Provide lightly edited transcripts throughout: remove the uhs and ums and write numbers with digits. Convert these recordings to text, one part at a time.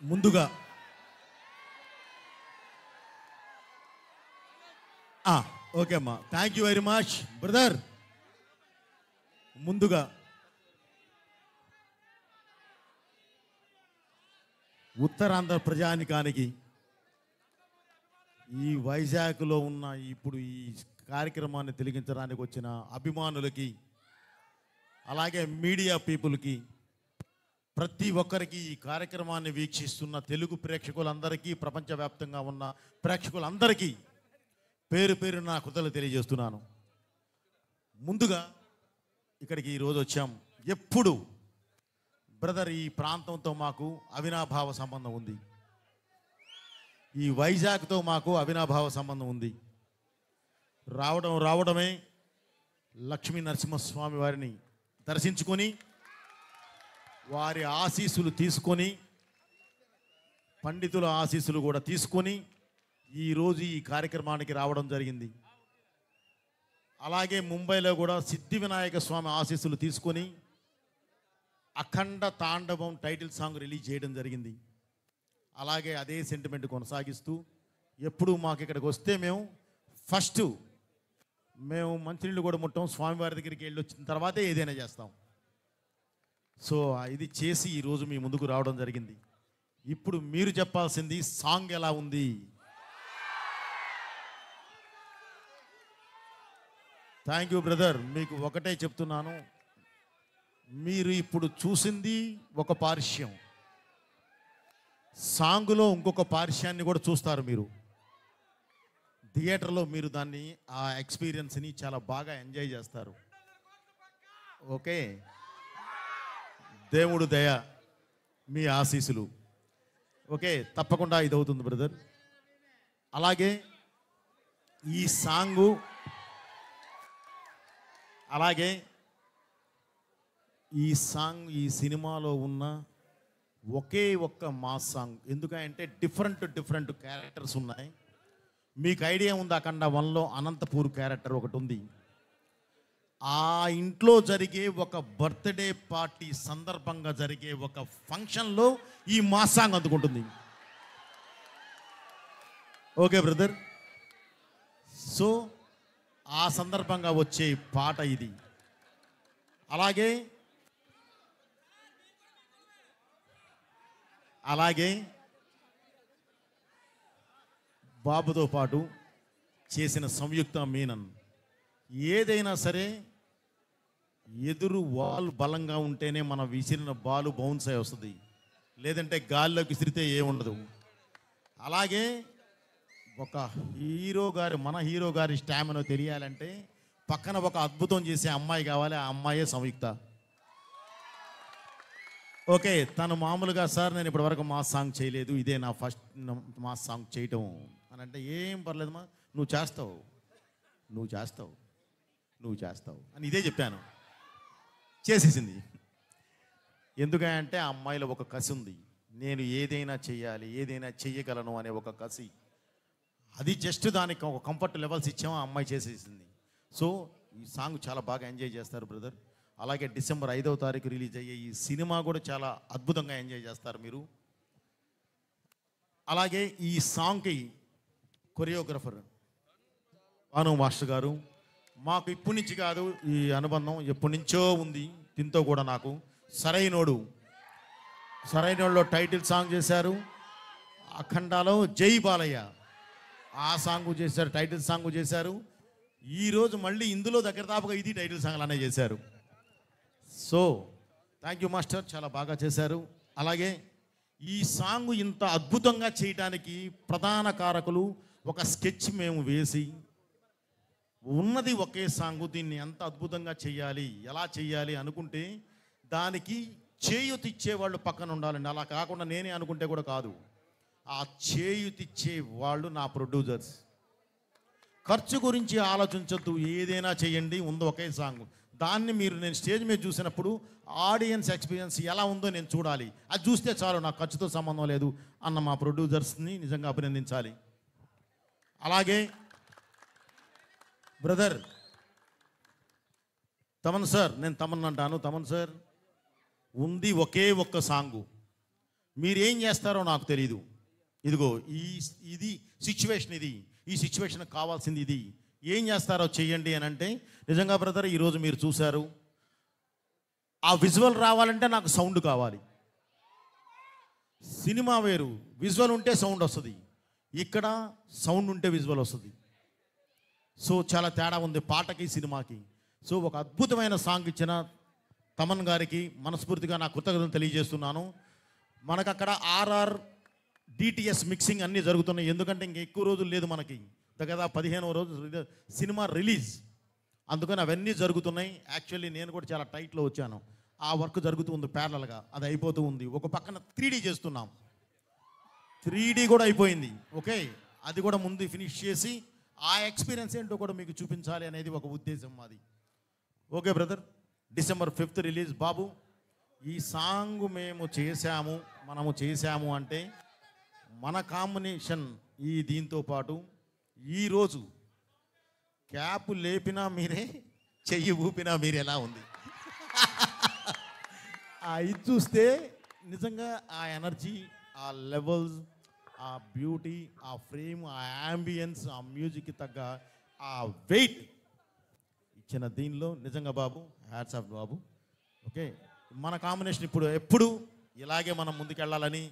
ముందుగా ఓకే అమ్మా, thank you very much brother. ముందుగా ఉత్తరాంధ్ర ప్రజానికానికి, ఈ వైజాగ్లో ఉన్న ఇప్పుడు ఈ కార్యక్రమాన్ని తిలకించడానికి వచ్చిన అభిమానులకి, అలాగే మీడియా పీపుల్కి, ప్రతి ఒక్కరికి, ఈ కార్యక్రమాన్ని వీక్షిస్తున్న తెలుగు ప్రేక్షకులందరికీ, ప్రపంచవ్యాప్తంగా ఉన్న ప్రేక్షకులందరికీ పేరు పేరు నా కృతజ్ఞతలు తెలియజేస్తున్నాను. ముందుగా ఇక్కడికి ఈరోజు వచ్చాం. ఎప్పుడు బ్రదర్ ఈ ప్రాంతంతో మాకు అవినాభావ సంబంధం ఉంది, ఈ వైజాగ్తో మాకు అవినాభావ సంబంధం ఉంది. రావడమే లక్ష్మీ నరసింహస్వామి వారిని దర్శించుకొని, వారి ఆశీస్సులు తీసుకొని, పండితుల ఆశీస్సులు కూడా తీసుకొని ఈరోజు ఈ కార్యక్రమానికి రావడం జరిగింది. అలాగే ముంబైలో కూడా సిద్ధి వినాయక స్వామి ఆశీస్సులు తీసుకొని అఖండ తాండవం టైటిల్ సాంగ్ రిలీజ్ చేయడం జరిగింది. అలాగే అదే సెంటిమెంట్ కొనసాగిస్తూ ఎప్పుడు మాకు ఇక్కడికి వస్తే మేము మంచినీళ్ళు కూడా ముట్టాం, స్వామివారి దగ్గరికి వెళ్ళి వచ్చిన తర్వాతే ఏదైనా చేస్తాం. సో ఇది చేసి ఈరోజు మీ ముందుకు రావడం జరిగింది. ఇప్పుడు మీరు చెప్పాల్సింది సాంగ్ ఎలా ఉంది. Thank you brother. మీకు ఒకటే చెప్తున్నాను, మీరు ఇప్పుడు చూసింది ఒక పార్శ్యం, సాంగులో ఇంకొక పార్శ్యాన్ని కూడా చూస్తారు. మీరు థియేటర్లో మీరు దాన్ని, ఆ ఎక్స్పీరియన్స్ని చాలా బాగా ఎంజాయ్ చేస్తారు. ఓకే, దేవుడు దయ, మీ ఆశీస్సులు. ఓకే, తప్పకుండా ఇది అవుతుంది బ్రదర్. అలాగే ఈ సాంగు, ఈ సినిమాలో ఉన్న ఒకే ఒక్క మాస్ సాంగ్. ఎందుకంటే డిఫరెంట్ క్యారెక్టర్స్ ఉన్నాయి. మీకు ఐడియా ఉంది, అఖండ 1లో అనంతపూర్ క్యారెక్టర్ ఒకటి ఉంది. ఆ ఇంట్లో జరిగే ఒక బర్త్డే పార్టీ సందర్భంగా జరిగే ఒక ఫంక్షన్లో ఈ మాస్ సాంగ్ అందుకుంటుంది. ఓకే బ్రదర్, సో ఆ సందర్భంగా వచ్చే పాట ఇది. అలాగే బాబుతో పాటు చేసిన సంయుక్త మీనన్, ఏదైనా సరే ఎదురు వాల్ బలంగా ఉంటేనే మనం విసిరిన బాలు బౌన్స్ అయి వస్తుంది, లేదంటే గాల్లోకి విసిరితే ఏముండదు. అలాగే ఒక మన హీరో గారి స్టామినా తెలియాలంటే పక్కన ఒక అద్భుతం చేసే అమ్మాయి కావాలి. ఆ అమ్మాయే సంయుక్త. ఓకే, తను మామూలుగా సార్ నేను ఇప్పటివరకు మాస్ సాంగ్ చేయలేదు, ఇదే నా ఫస్ట్ మాస్ సాంగ్ చేయటం అని అంటే, ఏం పర్లేదమ్మా, నువ్వు చేస్తావు అని ఇదే చెప్పాను. చేసేసింది. ఎందుకంటే ఆ అమ్మాయిలో ఒక కసి ఉంది, నేను ఏదైనా చెయ్యాలి, ఏదైనా చెయ్యగలను అనే ఒక కసి. అది జస్ట్ దానికి ఒక కంఫర్ట్ లెవెల్స్ ఇచ్చాము, ఆ అమ్మాయి చేసేసింది. సో ఈ సాంగ్ చాలా బాగా ఎంజాయ్ చేస్తారు బ్రదర్. అలాగే డిసెంబర్ 5వ తారీఖు రిలీజ్ అయ్యే ఈ సినిమా కూడా చాలా అద్భుతంగా ఎంజాయ్ చేస్తారు మీరు. అలాగే ఈ సాంగ్కి కొరియోగ్రఫర్ భాను మాస్టర్ గారు. మాకు ఇప్పటి నుంచి కాదు, ఈ అనుబంధం ఎప్పటి నుంచో ఉంది. దీంతో కూడా నాకు సరైనోడులో టైటిల్ సాంగ్ చేశారు. అఖండాలో జై బాలయ్య ఆ సాంగ్ చేశారు, టైటిల్ సాంగ్ చేశారు. ఈరోజు మళ్ళీ ఇందులో దగ్గర దాపుగా ఇది టైటిల్ సాంగ్ అనే చేశారు. సో థ్యాంక్ యూ మాస్టర్, చాలా బాగా చేశారు. అలాగే ఈ సాంగ్ ఇంత అద్భుతంగా చేయడానికి ప్రధాన కారకులు, ఒక స్కెచ్ మేము వేసి ఉన్నది ఒకే సాంగ్, దీన్ని ఎంత అద్భుతంగా చేయాలి, ఎలా చేయాలి అనుకుంటే దానికి చేయూతిచ్చే వాళ్ళు పక్కన ఉండాలండి. అలా కాకుండా నేనే అనుకుంటే కూడా కాదు, ఆ చేయూతిచ్చే వాళ్ళు నా ప్రొడ్యూసర్స్. ఖర్చు గురించి ఆలోచించొద్దు, ఏదైనా చేయండి, ఉందో ఒకే సాంగ్. దాన్ని నేను స్టేజ్ మీద చూసినప్పుడు ఆడియన్స్ ఎక్స్పీరియన్స్ ఎలా ఉందో నేను చూడాలి. అది చూస్తే చాలు, నాకు ఖర్చుతో సంబంధం లేదు అన్న మా ప్రొడ్యూసర్స్ని నిజంగా అభినందించాలి. అలాగే బ్రదర్ తమన్ సార్, నేను తమన్ అంటాను, తమన్ సార్ ఉంది ఒకే ఒక్క సాంగు, మీరేం చేస్తారో నాకు తెలీదు. ఇదిగో ఇది సిచ్యువేషన్, ఈ సిచ్యువేషన్ కావాల్సింది ఇది. ఏం చేస్తారో చెయ్యండి అని అంటే, నిజంగా బ్రదర్ ఈరోజు మీరు చూశారు, ఆ విజువల్ రావాలంటే నాకు సౌండ్ కావాలి. సినిమా వేరు, విజువల్ ఉంటే సౌండ్ వస్తుంది. ఇక్కడ సౌండ్ ఉంటే విజువల్ వస్తుంది. సో చాలా తేడా ఉంది పాటకి సినిమాకి. సో ఒక అద్భుతమైన సాంగ్ ఇచ్చిన తమన్ గారికి మనస్ఫూర్తిగా నా కృతజ్ఞతలు తెలియజేస్తున్నాను. మనకు అక్కడ ఆర్ఆర్ డిటిఎస్ మిక్సింగ్ అన్నీ జరుగుతున్నాయి. ఎందుకంటే ఇంక ఎక్కువ రోజులు లేదు మనకి, దగ్గర 15వ రోజు సినిమా రిలీజ్. అందుకని అవన్నీ జరుగుతున్నాయి. యాక్చువల్లీ నేను కూడా చాలా టైట్లో వచ్చాను. ఆ వర్క్ జరుగుతూ ఉంది ప్యారలల్గా, అది అయిపోతూ ఉంది. ఒక పక్కన 3D చేస్తున్నాం, 3D కూడా అయిపోయింది. ఓకే, అది కూడా ముందు ఫినిష్ చేసి ఆ ఎక్స్పీరియన్స్ ఏంటో కూడా మీకు చూపించాలి అనేది ఒక ఉద్దేశం మాది. Okay brother, December 5th release. బాబు, ఈ సాంగ్ మనము చేశాము అంటే మన కాంబినేషన్ ఈ దీంతో పాటు ఈరోజు క్యాప్ లేపినా మీరే, చెయ్యి ఊపినా మీరు ఎలా ఉంది ఇది చూస్తే నిజంగా ఆ ఎనర్జీ, ఆ లెవెల్స్, ఆ బ్యూటీ, ఆ ఫ్రేమ్, ఆ యాంబియన్స్, ఆ మ్యూజిక్కి తగ్గ ఆ వెయిట్ ఇచ్చిన దీనిలో నిజంగా బాబు హ్యాట్స్ ఆఫ్ బాబు. ఓకే, మన కాంబినేషన్ ఎప్పుడు ఇలాగే మనం ముందుకెళ్ళాలని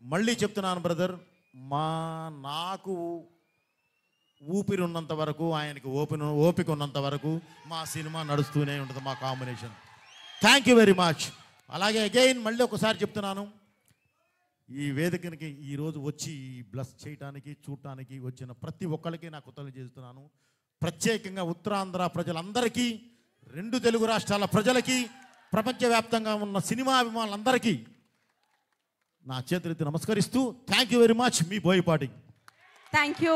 మళ్ళీ చెప్తున్నాను బ్రదర్. నాకు ఊపిరి ఉన్నంత వరకు, ఆయనకి ఓపిక ఉన్నంత వరకు మా సినిమా నడుస్తూనే ఉంటుంది, మా combination. Thank you very much. అలాగే అగైన్ మళ్ళీ ఒకసారి చెప్తున్నాను, ఈ వేదికనికి ఈరోజు వచ్చి బ్లస్ చేయడానికి, చూడటానికి వచ్చిన ప్రతి ఒక్కరికి నా కృతజ్ఞతలు చేస్తున్నాను. ప్రత్యేకంగా ఉత్తరాంధ్ర ప్రజలందరికీ, 2 తెలుగు రాష్ట్రాల ప్రజలకి, ప్రపంచవ్యాప్తంగా ఉన్న సినిమా అభిమానులందరికీ నా చేతులెత్తి నమస్కరిస్తూ థ్యాంక్ యూ వెరీ మచ్. మీ Boyapati. Thank you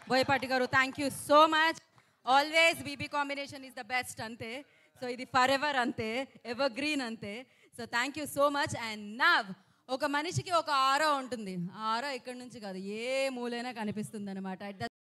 Boyapati garu, thank you so much. Always BB combination is the best అంతే. సో ఇది ఫర్ ఎవర్ అంతే, ఎవర్ గ్రీన్ అంతే. So thank you so much. And now ఒక మనిషికి ఒక ఆరా ఉంటుంది. ఆ ఆరా ఇక్కడి నుంచి కాదు, ఏ మూలైనా కనిపిస్తుంది అనమాట.